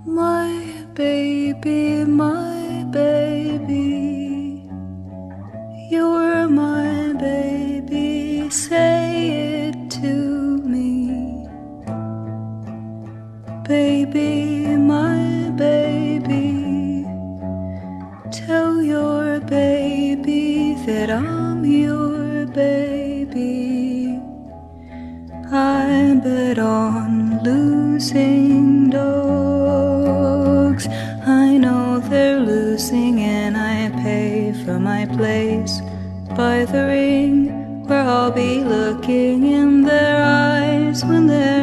My baby, you're my baby, say it to me. Baby, my baby, tell your baby that I'm your baby. I bet on losing dogs. I know they're losing, and I pay for my place by the ring, where I'll be looking in their eyes when they're